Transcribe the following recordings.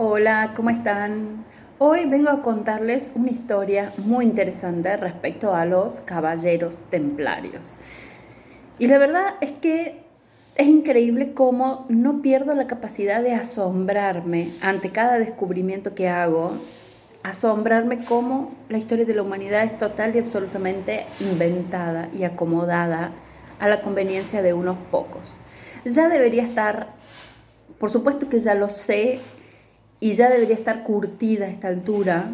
Hola, ¿cómo están? Hoy vengo a contarles una historia muy interesante respecto a los caballeros templarios. Y la verdad es que es increíble cómo no pierdo la capacidad de asombrarme ante cada descubrimiento que hago, asombrarme cómo la historia de la humanidad es total y absolutamente inventada y acomodada a la conveniencia de unos pocos. Ya debería estar, por supuesto que ya lo sé, y ya debería estar curtida a esta altura,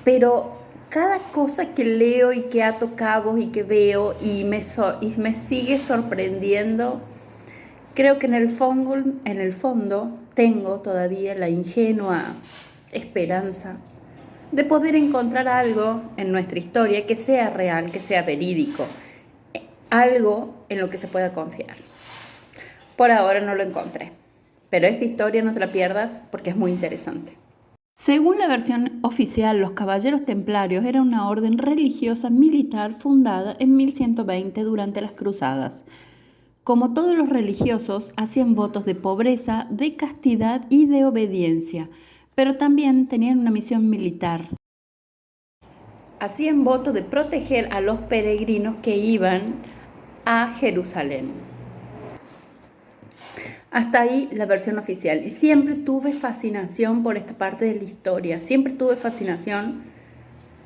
pero cada cosa que leo y que ato cabos y que veo y me sigue sorprendiendo, creo que en el fondo tengo todavía la ingenua esperanza de poder encontrar algo en nuestra historia que sea real, que sea verídico, algo en lo que se pueda confiar. Por ahora no lo encontré, pero esta historia no te la pierdas porque es muy interesante. Según la versión oficial, los Caballeros Templarios era una orden religiosa militar fundada en 1120 durante las Cruzadas. Como todos los religiosos, hacían votos de pobreza, de castidad y de obediencia, pero también tenían una misión militar. Hacían voto de proteger a los peregrinos que iban a Jerusalén. Hasta ahí la versión oficial. Y siempre tuve fascinación por esta parte de la historia. Siempre tuve fascinación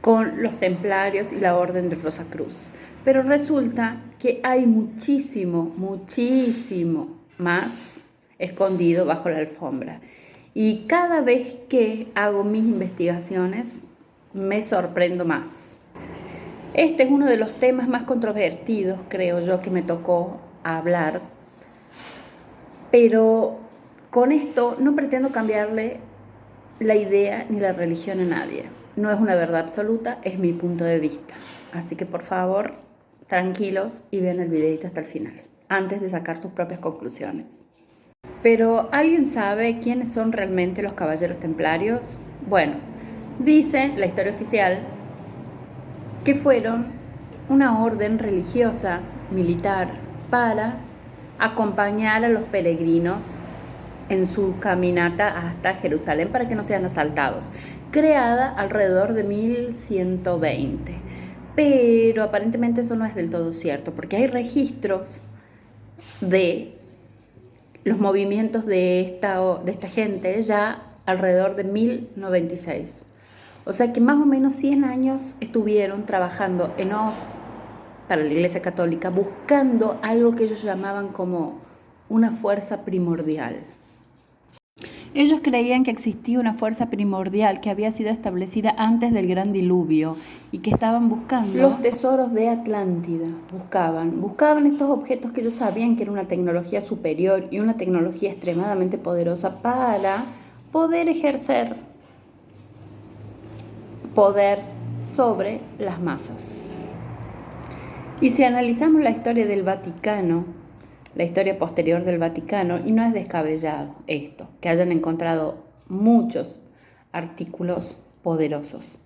con los templarios y la Orden de Rosacruz. Pero resulta que hay muchísimo más escondido bajo la alfombra. Y cada vez que hago mis investigaciones, me sorprendo más. Este es uno de los temas más controvertidos, creo yo, que me tocó hablar. Pero con esto no pretendo cambiarle la idea ni la religión a nadie. No es una verdad absoluta, es mi punto de vista. Así que por favor, tranquilos y vean el videito hasta el final, antes de sacar sus propias conclusiones. Pero ¿alguien sabe quiénes son realmente los caballeros templarios? Bueno, dice la historia oficial que fueron una orden religiosa, militar, para acompañar a los peregrinos en su caminata hasta Jerusalén para que no sean asaltados, creada alrededor de 1120. Pero aparentemente eso no es del todo cierto, porque hay registros de los movimientos de esta gente ya alrededor de 1096. O sea que más o menos 100 años estuvieron trabajando en off para la Iglesia Católica, buscando algo que ellos llamaban como una fuerza primordial. Ellos creían que existía una fuerza primordial que había sido establecida antes del gran diluvio y que estaban buscando los tesoros de Atlántida. Buscaban estos objetos que ellos sabían que era una tecnología superior y una tecnología extremadamente poderosa para poder ejercer poder sobre las masas. Y si analizamos la historia del Vaticano, la historia posterior del Vaticano, y no es descabellado esto, que hayan encontrado muchos artículos poderosos.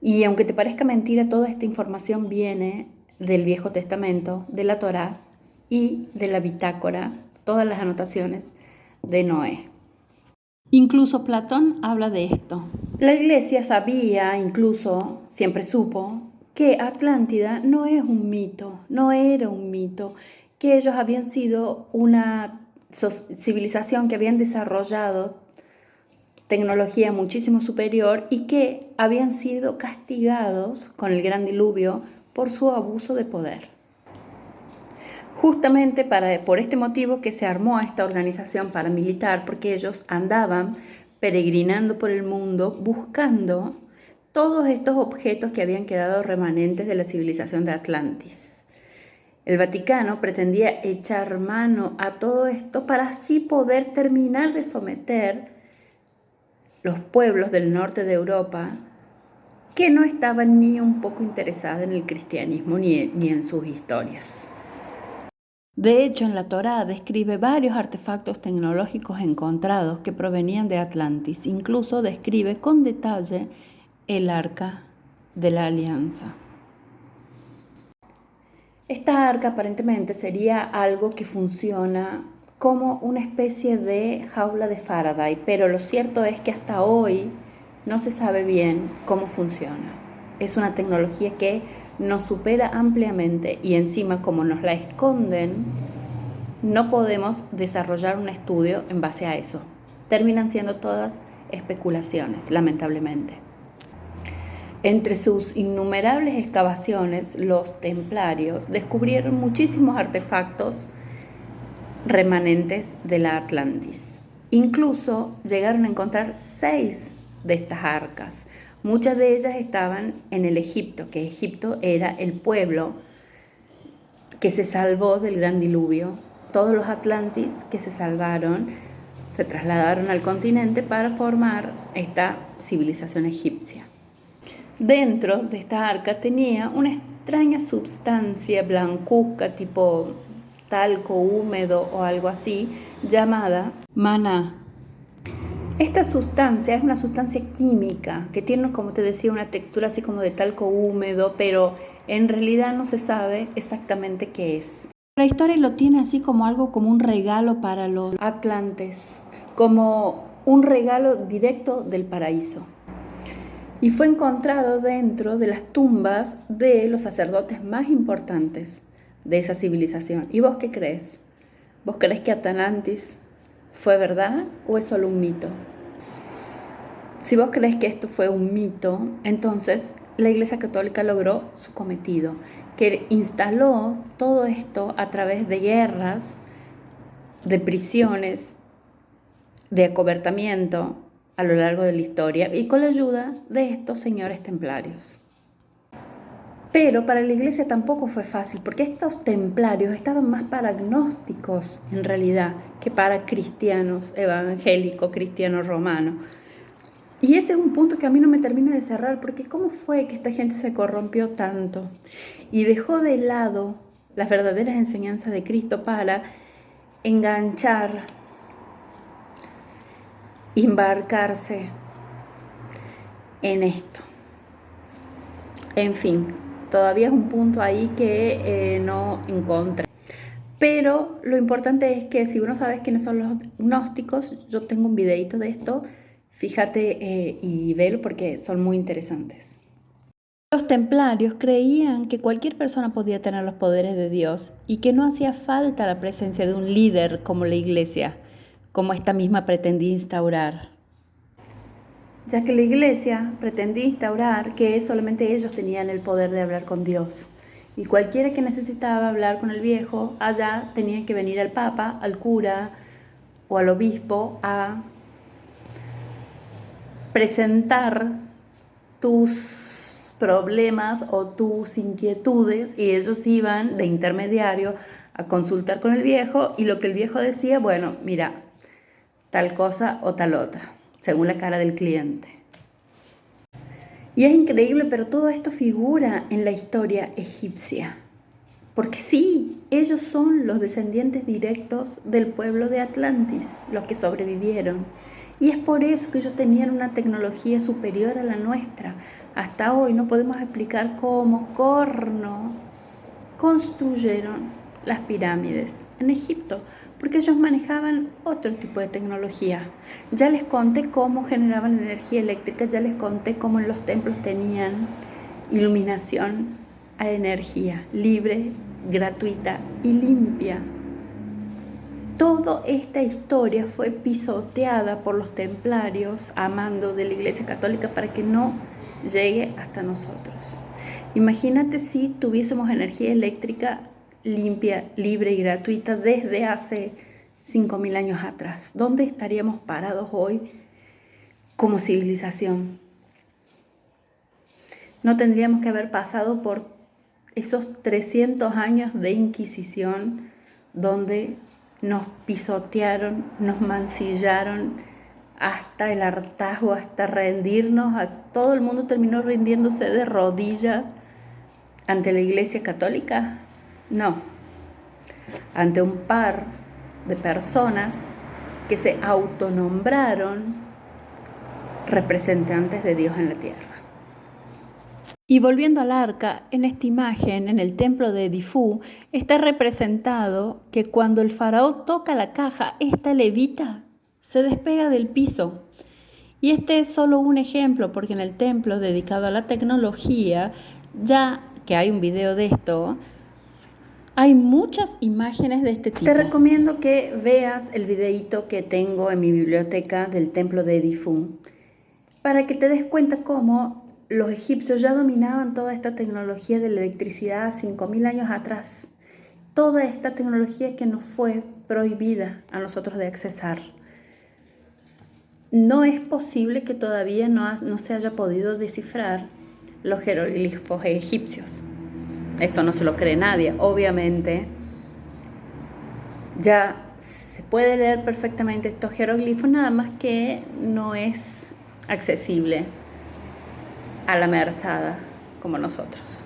Y aunque te parezca mentira, toda esta información viene del Viejo Testamento, de la Torá y de la bitácora, todas las anotaciones de Noé. Incluso Platón habla de esto. La Iglesia sabía, incluso siempre supo, que Atlántida no es un mito, no era un mito, que ellos habían sido una civilización que habían desarrollado tecnología muchísimo superior y que habían sido castigados con el gran diluvio por su abuso de poder. Justamente por este motivo que se armó esta organización paramilitar, porque ellos andaban peregrinando por el mundo buscando todos estos objetos que habían quedado remanentes de la civilización de Atlantis. El Vaticano pretendía echar mano a todo esto para así poder terminar de someter los pueblos del norte de Europa que no estaban ni un poco interesados en el cristianismo ni en sus historias. De hecho, en la Torá describe varios artefactos tecnológicos encontrados que provenían de Atlantis. Incluso describe con detalle el Arca de la Alianza. Esta arca aparentemente sería algo que funciona como una especie de jaula de Faraday, pero lo cierto es que hasta hoy no se sabe bien cómo funciona. Es una tecnología que nos supera ampliamente y encima, como nos la esconden, no podemos desarrollar un estudio en base a eso. Terminan siendo todas especulaciones, lamentablemente. Entre sus innumerables excavaciones, los templarios descubrieron muchísimos artefactos remanentes de la Atlantis. Incluso llegaron a encontrar 6 de estas arcas. Muchas de ellas estaban en el Egipto, que Egipto era el pueblo que se salvó del gran diluvio. Todos los Atlantis que se salvaron se trasladaron al continente para formar esta civilización egipcia. Dentro de esta arca tenía una extraña sustancia blancuzca, tipo talco húmedo o algo así, llamada maná. Esta sustancia es una sustancia química que tiene, como te decía, una textura así como de talco húmedo, pero en realidad no se sabe exactamente qué es. La historia lo tiene así como algo como un regalo para los atlantes, como un regalo directo del paraíso. Y fue encontrado dentro de las tumbas de los sacerdotes más importantes de esa civilización. ¿Y vos qué crees? ¿Vos crees que Atlantis fue verdad o es solo un mito? Si vos crees que esto fue un mito, entonces la Iglesia Católica logró su cometido, que instaló todo esto a través de guerras, de prisiones, de acobertamiento a lo largo de la historia y con la ayuda de estos señores templarios. Pero para la Iglesia tampoco fue fácil, porque estos templarios estaban más para agnósticos en realidad que para cristianos evangélicos, cristianos romanos. Y ese es un punto que a mí no me termina de cerrar, porque ¿cómo fue que esta gente se corrompió tanto y dejó de lado las verdaderas enseñanzas de Cristo para enganchar, embarcarse en esto? En fin, todavía es un punto ahí que no encontré. Pero lo importante es que si uno sabe quiénes son los gnósticos, yo tengo un videito de esto, fíjate y velo porque son muy interesantes. Los templarios creían que cualquier persona podía tener los poderes de Dios y que no hacía falta la presencia de un líder como la Iglesia, como esta misma pretendía instaurar. Ya que la Iglesia pretendía instaurar que solamente ellos tenían el poder de hablar con Dios. Y cualquiera que necesitaba hablar con el viejo, allá tenía que venir al Papa, al cura o al obispo a presentar tus problemas o tus inquietudes y ellos iban de intermediario a consultar con el viejo y lo que el viejo decía, bueno, mira, tal cosa o tal otra, según la cara del cliente. Y es increíble, pero todo esto figura en la historia egipcia. Porque sí, ellos son los descendientes directos del pueblo de Atlantis, los que sobrevivieron. Y es por eso que ellos tenían una tecnología superior a la nuestra. Hasta hoy no podemos explicar cómo construyeron las pirámides en Egipto, porque ellos manejaban otro tipo de tecnología. Ya les conté cómo generaban energía eléctrica, ya les conté cómo en los templos tenían iluminación a energía libre, gratuita y limpia. Toda esta historia fue pisoteada por los templarios a mando de la Iglesia Católica para que no llegue hasta nosotros. Imagínate si tuviésemos energía eléctrica limpia, libre y gratuita desde hace 5.000 años atrás. ¿Dónde estaríamos parados hoy como civilización? No tendríamos que haber pasado por esos 300 años de Inquisición donde nos pisotearon, nos mancillaron hasta el hartazgo, hasta rendirnos. Todo el mundo terminó rindiéndose de rodillas ante la Iglesia Católica. No, ante un par de personas que se autonombraron representantes de Dios en la tierra. Y volviendo al arca, en esta imagen, en el templo de Edifú, está representado que cuando el faraón toca la caja, esta levita, se despega del piso. Y este es solo un ejemplo, porque en el templo dedicado a la tecnología, ya que hay un video de esto, hay muchas imágenes de este tipo. Te recomiendo que veas el videíto que tengo en mi biblioteca del templo de Edifú, para que te des cuenta cómo los egipcios ya dominaban toda esta tecnología de la electricidad 5.000 años atrás. Toda esta tecnología que nos fue prohibida a nosotros de accesar. No es posible que todavía no se haya podido descifrar los jeroglíficos egipcios. Eso no se lo cree nadie. Obviamente, ya se puede leer perfectamente estos jeroglifos, nada más que no es accesible a la merzada como nosotros.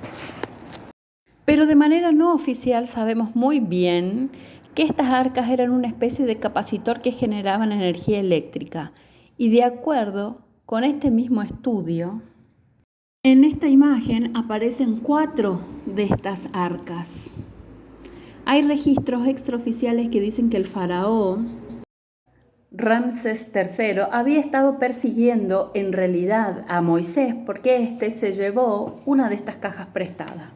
Pero de manera no oficial sabemos muy bien que estas arcas eran una especie de capacitor que generaban energía eléctrica. Y de acuerdo con este mismo estudio, en esta imagen aparecen 4 de estas arcas. Hay registros extraoficiales que dicen que el faraón Ramsés III había estado persiguiendo en realidad a Moisés porque éste se llevó una de estas cajas prestada.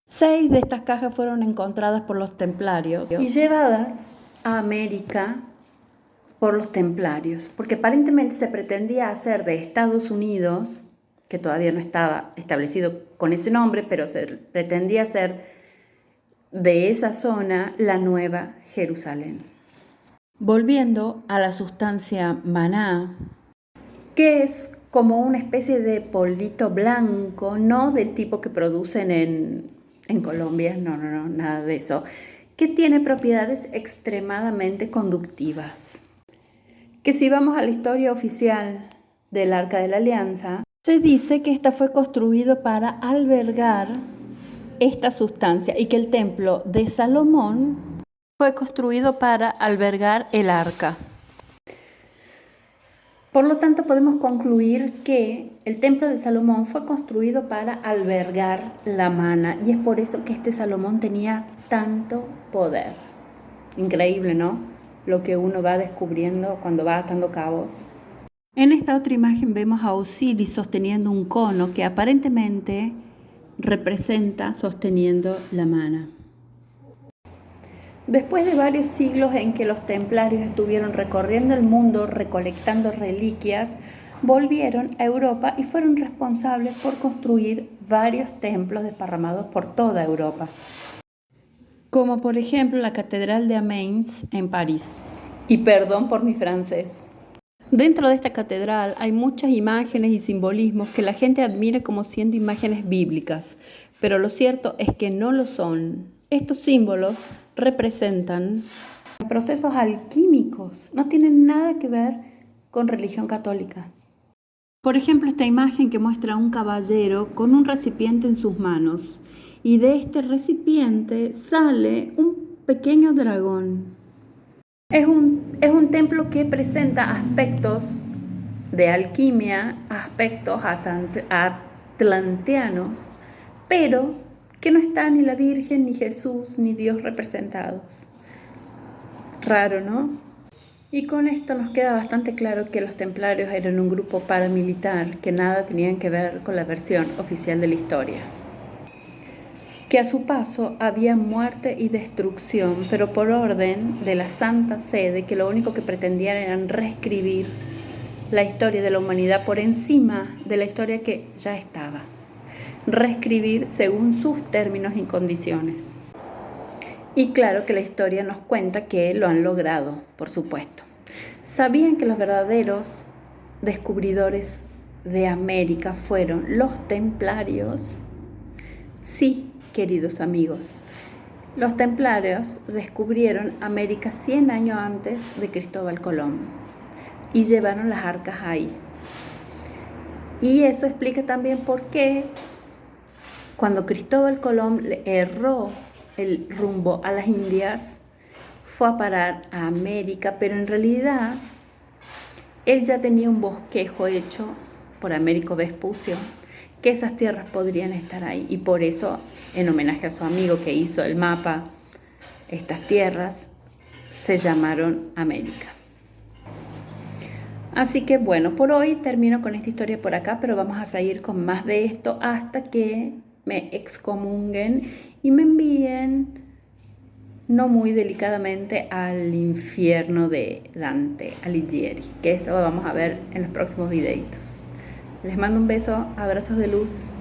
6 de estas cajas fueron encontradas por los templarios y llevadas a América por los templarios, porque aparentemente se pretendía hacer de Estados Unidos, que todavía no estaba establecido con ese nombre, pero se pretendía hacer de esa zona la Nueva Jerusalén. Volviendo a la sustancia maná, que es como una especie de polvito blanco, no del tipo que producen en Colombia, no, nada de eso, que tiene propiedades extremadamente conductivas. Que si vamos a la historia oficial del Arca de la Alianza, se dice que esta fue construido para albergar esta sustancia y que el templo de Salomón fue construido para albergar el arca. Por lo tanto, podemos concluir que el templo de Salomón fue construido para albergar la maná y es por eso que este Salomón tenía tanto poder. Increíble, ¿no? Lo que uno va descubriendo cuando va atando cabos. En esta otra imagen vemos a Osiris sosteniendo un cono que aparentemente representa sosteniendo la maná. Después de varios siglos en que los templarios estuvieron recorriendo el mundo recolectando reliquias, volvieron a Europa y fueron responsables por construir varios templos desparramados por toda Europa, como por ejemplo la Catedral de Amiens en París. Y perdón por mi francés. Dentro de esta catedral hay muchas imágenes y simbolismos que la gente admira como siendo imágenes bíblicas, pero lo cierto es que no lo son. Estos símbolos representan procesos alquímicos, no tienen nada que ver con religión católica. Por ejemplo, esta imagen que muestra a un caballero con un recipiente en sus manos y de este recipiente sale un pequeño dragón. Es un templo que presenta aspectos de alquimia, aspectos atlanteanos, pero que no está ni la Virgen, ni Jesús, ni Dios representados. Raro, ¿no? Y con esto nos queda bastante claro que los templarios eran un grupo paramilitar que nada tenían que ver con la versión oficial de la historia. Que a su paso había muerte y destrucción, pero por orden de la Santa Sede, que lo único que pretendían era reescribir la historia de la humanidad por encima de la historia que ya estaba. Reescribir según sus términos y condiciones. Y claro que la historia nos cuenta que lo han logrado, por supuesto. ¿Sabían que los verdaderos descubridores de América fueron los templarios? Sí, queridos amigos. Los templarios descubrieron América 100 años antes de Cristóbal Colón y llevaron las arcas ahí. Y eso explica también por qué cuando Cristóbal Colón le erró el rumbo a las Indias, fue a parar a América, pero en realidad él ya tenía un bosquejo hecho por Américo Vespucio, que esas tierras podrían estar ahí. Y por eso, en homenaje a su amigo que hizo el mapa, estas tierras se llamaron América. Así que bueno, por hoy termino con esta historia por acá, pero vamos a seguir con más de esto hasta que me excomunguen y me envíen, no muy delicadamente, al infierno de Dante Alighieri, que eso vamos a ver en los próximos videitos. Les mando un beso, abrazos de luz.